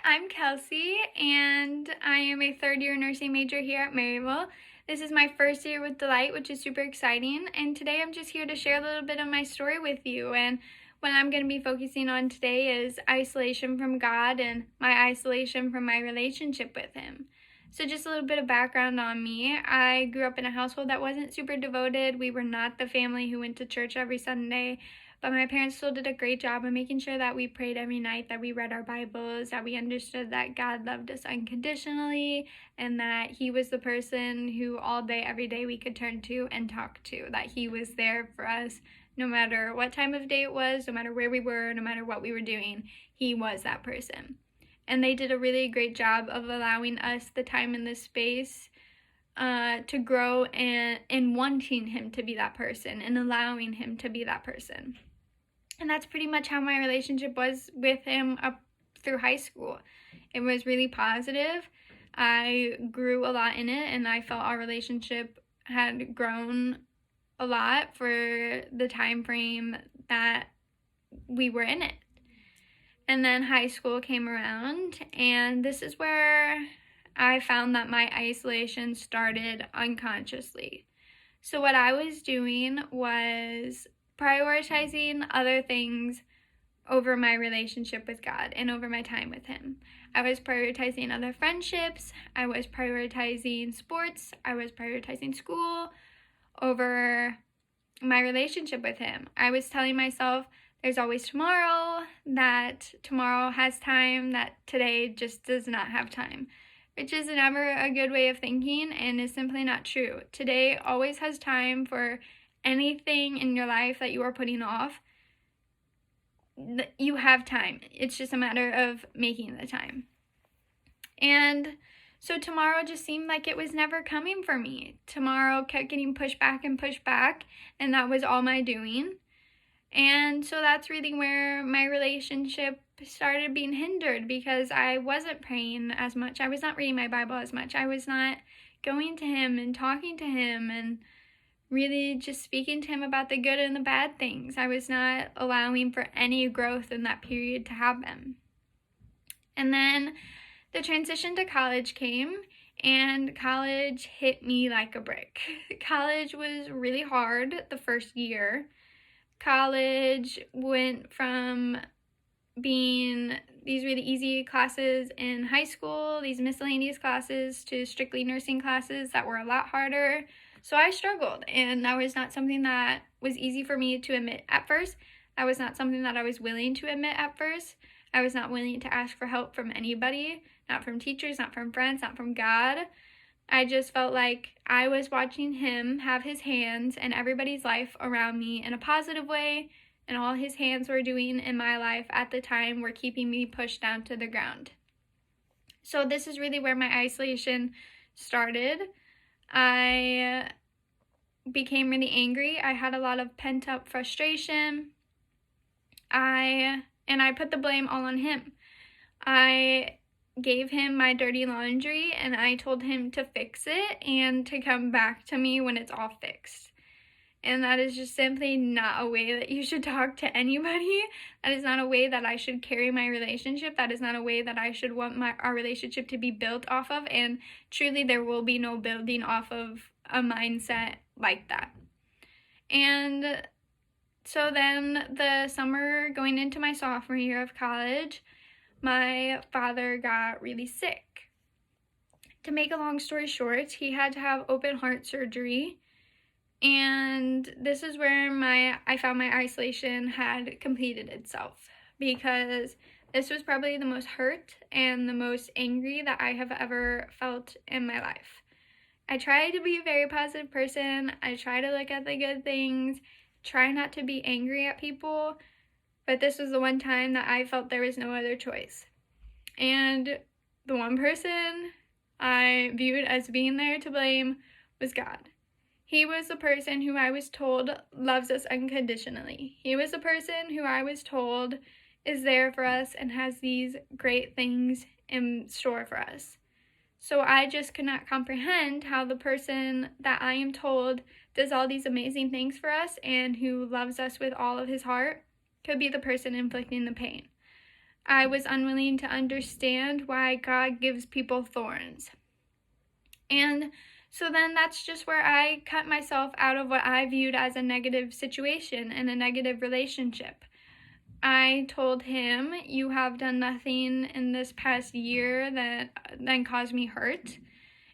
I'm Kelsey, and I am a third-year nursing major here at Maryville. This is my first year with Delight, which is super exciting, and today I'm just here to share a little bit of my story with you. And what I'm going to be focusing on today is isolation from God and my isolation from my relationship with Him. So just a little bit of background on me. I grew up in a household that wasn't super devoted. We were not the family who went to church every Sunday. But my parents still did a great job of making sure that we prayed every night, that we read our Bibles, that we understood that God loved us unconditionally, and that He was the person who all day, every day we could turn to and talk to, that He was there for us no matter what time of day it was, no matter where we were, no matter what we were doing. He was that person. And they did a really great job of allowing us the time and the space to grow and wanting Him to be that person and allowing Him to be that person. And that's pretty much how my relationship was with Him up through high school. It was really positive. I grew a lot in it, and I felt our relationship had grown a lot for the time frame that we were in it. And then high school came around, and this is where I found that my isolation started unconsciously. So what I was doing was prioritizing other things over my relationship with God and over my time with Him. I was prioritizing other friendships. I was prioritizing sports. I was prioritizing school over my relationship with Him. I was telling myself there's always tomorrow, that tomorrow has time, that today just does not have time, which is never a good way of thinking and is simply not true. Today always has time for anything in your life that you are putting off. You have time. It's just a matter of making the time. And so tomorrow just seemed like it was never coming for me. Tomorrow kept getting pushed back, and that was all my doing. And so that's really where my relationship started being hindered, because I wasn't praying as much. I was not reading my Bible as much. I was not going to Him and talking to Him and really just speaking to Him about the good and the bad things. I was not allowing for any growth in that period to happen. And then the transition to college came, and college hit me like a brick. College was really hard the first year. College went from being these really easy classes in high school, these miscellaneous classes, to strictly nursing classes that were a lot harder. So I struggled, and that was not something that was easy for me to admit at first. That was not something that I was willing to admit at first. I was not willing to ask for help from anybody, not from teachers, not from friends, not from God. I just felt like I was watching Him have His hands in everybody's life around me in a positive way, and all His hands were doing in my life at the time were keeping me pushed down to the ground. So this is really where my isolation started. I became really angry. I had a lot of pent-up frustration. I put the blame all on Him. I gave Him my dirty laundry, and I told Him to fix it and to come back to me when it's all fixed. And that is just simply not a way that you should talk to anybody. That is not a way that I should carry my relationship. That is not a way that I should want our relationship to be built off of. And truly, there will be no building off of a mindset like that. And so then the summer going into my sophomore year of college, my father got really sick. To make a long story short, he had to have open heart surgery. And this is where I found my isolation had completed itself, because this was probably the most hurt and the most angry that I have ever felt in my life. I try to be a very positive person. I try to look at the good things, try not to be angry at people, but this was the one time that I felt there was no other choice. And the one person I viewed as being there to blame was God. He was the person who I was told loves us unconditionally. He was the person who I was told is there for us and has these great things in store for us. So I just could not comprehend how the person that I am told does all these amazing things for us and who loves us with all of his heart could be the person inflicting the pain. I was unwilling to understand why God gives people thorns. And so then that's just where I cut myself out of what I viewed as a negative situation and a negative relationship. I told him, you have done nothing in this past year that then caused me hurt.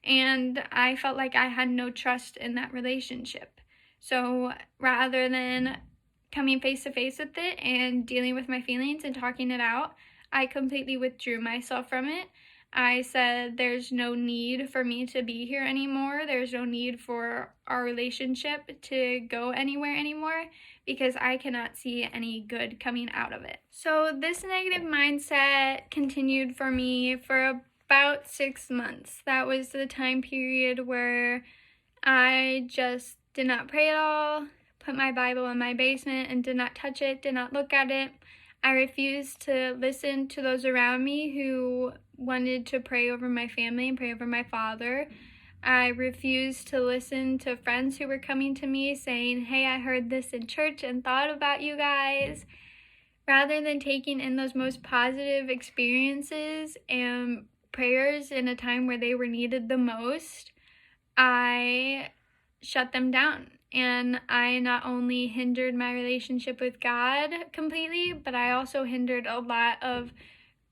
And I felt like I had no trust in that relationship. So rather than coming face to face with it and dealing with my feelings and talking it out, I completely withdrew myself from it. I said, there's no need for me to be here anymore. There's no need for our relationship to go anywhere anymore because I cannot see any good coming out of it. So this negative mindset continued for me for about 6 months. That was the time period where I just did not pray at all, put my Bible in my basement and did not touch it, did not look at it. I refused to listen to those around me who wanted to pray over my family and pray over my father. I refused to listen to friends who were coming to me saying, hey, I heard this in church and thought about you guys. Rather than taking in those most positive experiences and prayers in a time where they were needed the most, I shut them down. And I not only hindered my relationship with God completely, but I also hindered a lot of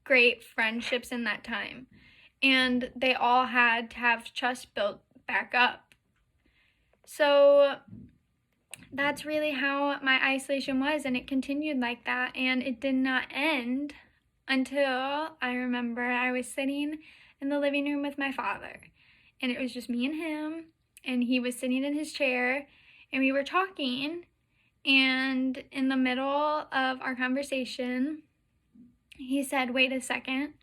great friendships in that time. And they all had to have trust built back up. So that's really how my isolation was, and it continued like that. And it did not end until I remember I was sitting in the living room with my father. And it was just me and him, and he was sitting in his chair, and we were talking, and in the middle of our conversation, he said, wait a second,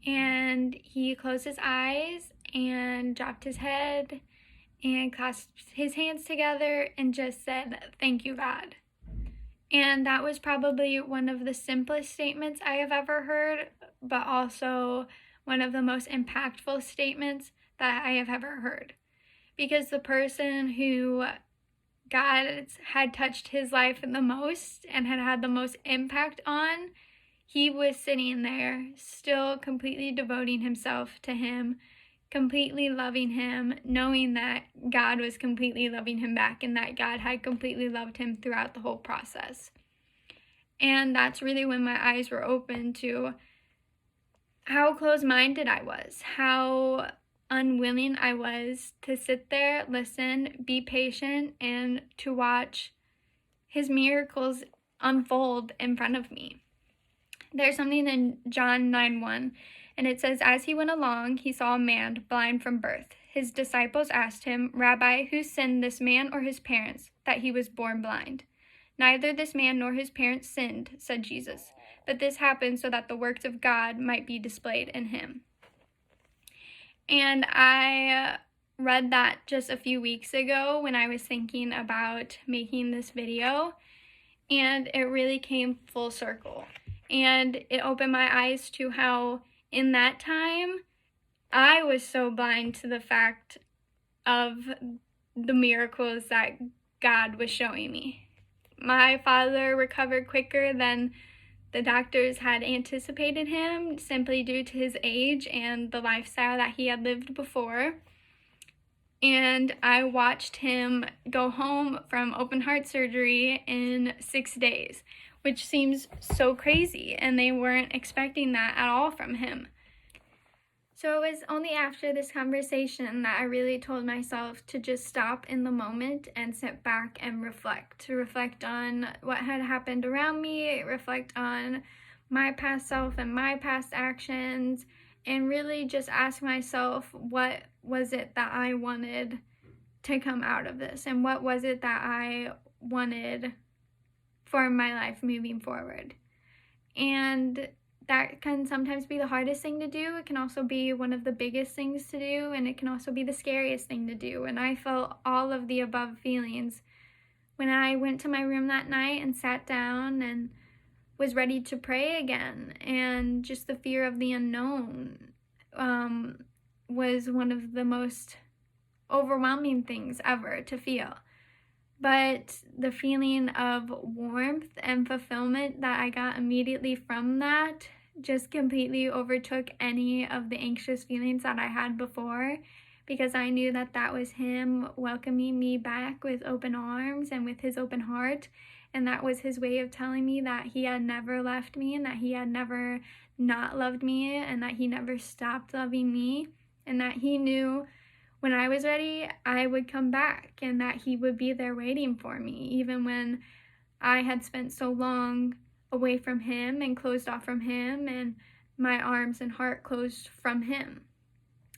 and he closed his eyes and dropped his head and clasped his hands together and just said, thank you, God. And that was probably one of the simplest statements I have ever heard, but also one of the most impactful statements that I have ever heard. Because the person who God had touched his life the most and had had the most impact on, he was sitting there still completely devoting himself to him, completely loving him, knowing that God was completely loving him back and that God had completely loved him throughout the whole process. And that's really when my eyes were open to how closed-minded I was, how unwilling I was to sit there, listen, be patient, and to watch his miracles unfold in front of me. There's something in John 9:1, and it says, as he went along, he saw a man blind from birth. His disciples asked him, Rabbi, who sinned, this man or his parents, that he was born blind? Neither this man nor his parents sinned, said Jesus, but this happened so that the works of God might be displayed in him. And I read that just a few weeks ago when I was thinking about making this video, and it really came full circle. And it opened my eyes to how in that time I was so blind to the fact of the miracles that God was showing me. My father recovered quicker than the doctors had anticipated him, simply due to his age and the lifestyle that he had lived before. And I watched him go home from open heart surgery in 6 days, which seems so crazy, and they weren't expecting that at all from him. So it was only after this conversation that I really told myself to just stop in the moment and sit back and reflect. To reflect on what had happened around me, reflect on my past self and my past actions, and really just ask myself, what was it that I wanted to come out of this? And what was it that I wanted for my life moving forward? And that can sometimes be the hardest thing to do. It can also be one of the biggest things to do, and it can also be the scariest thing to do. And I felt all of the above feelings when I went to my room that night and sat down and was ready to pray again. And just the fear of the unknown was one of the most overwhelming things ever to feel. But the feeling of warmth and fulfillment that I got immediately from that just completely overtook any of the anxious feelings that I had before, because I knew that that was him welcoming me back with open arms and with his open heart. And that was his way of telling me that he had never left me, and that he had never not loved me, and that he never stopped loving me, and that he knew when I was ready, I would come back, and that he would be there waiting for me, even when I had spent so long away from him and closed off from him, and my arms and heart closed from him.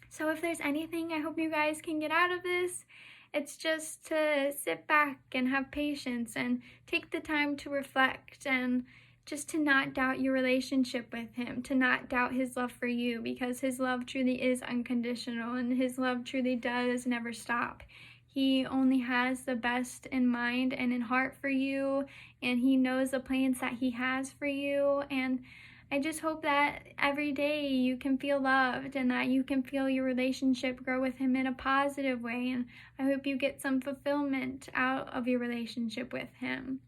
So if there's anything I hope you guys can get out of this, it's just to sit back and have patience and take the time to reflect, and just to not doubt your relationship with him, to not doubt his love for you, because his love truly is unconditional, and his love truly does never stop. He only has the best in mind and in heart for you, and he knows the plans that he has for you. And I just hope that every day you can feel loved, and that you can feel your relationship grow with him in a positive way. And I hope you get some fulfillment out of your relationship with him.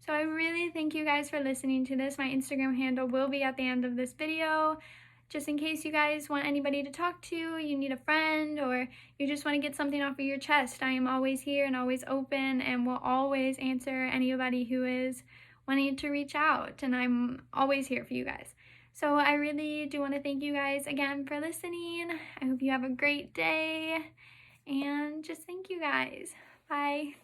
So I really thank you guys for listening to this. My Instagram handle will be at the end of this video, just in case you guys want anybody to talk to, you need a friend, or you just want to get something off of your chest. I am always here and always open, and will always answer anybody who is wanting to reach out, and I'm always here for you guys. So I really do want to thank you guys again for listening. I hope you have a great day, and just thank you guys. Bye.